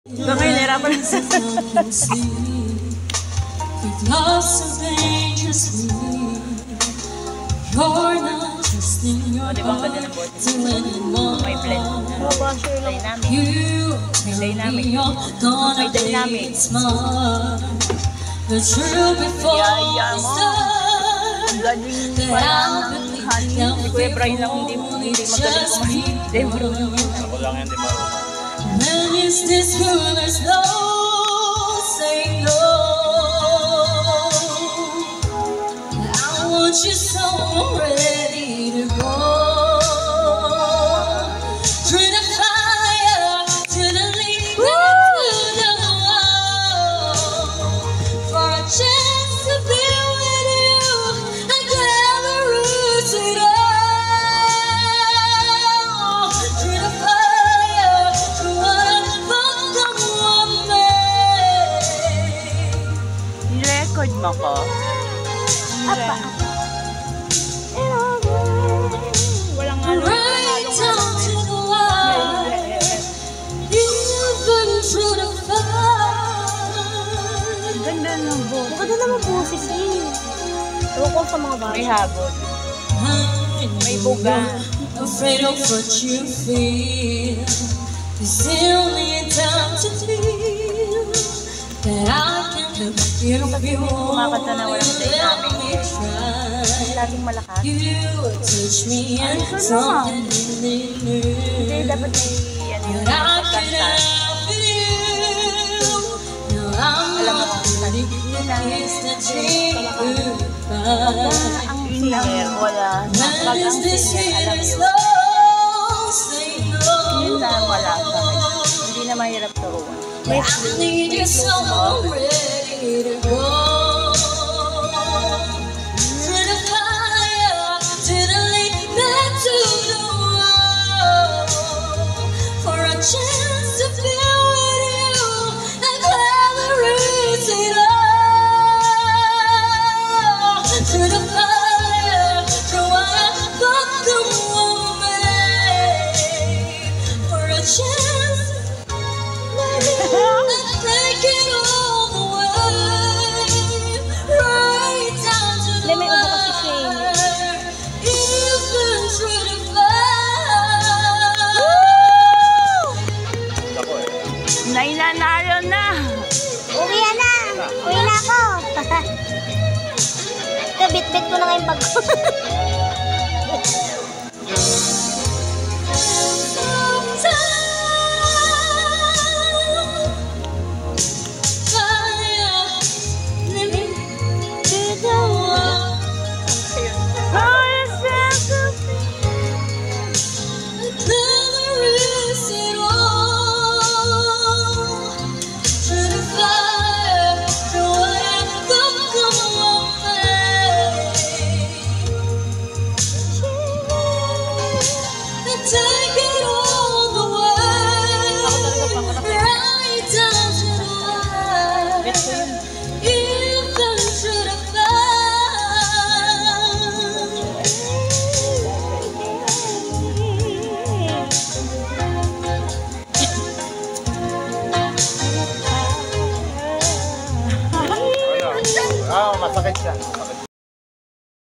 Hanggang ngayon, nahirapan. O, di ba ang ganda ng boses? May blend. May dynamic. May dynamic. Yaya mo. Ang galing parang honey. Si Kuya Brian lang hindi magaling kumain. Hindi marunong. Ako lang yan, di marunong. When is this rumor's low? Say no. I want you so ready to go. Through the fire, to the lead, to the wall. For a chance to be with you, I grab the roots it all. Through the fire, through what the woman. I-record mo ko? Apa? Walang ano. Right down to the wall. You've been through the fire. Ganda ng boses. Ganda naman boses eh. Ewan sa mga bata. May habot. May buga. Afraid of what you feel. It's the only time to feel that I can help you. Kumakanta na walang dynamic. Laging malakas. Ano naman? Hindi, dapat may pagkanta. Alam mo, yun lang. Ang singer, wala. Pag ang singer, alam yun. Yun lang, wala sa akin. Hindi na mahirap turuan. May flow mo. Chance to be with you, I climb the roots it all. Through the fire, through what the woman. For a chance, I take it all the way, right down to the fire. Even through the Nainanalo na! Uwi na! Uwi na ako! Ito, bit-bit ko na nga yung bag ko. Take it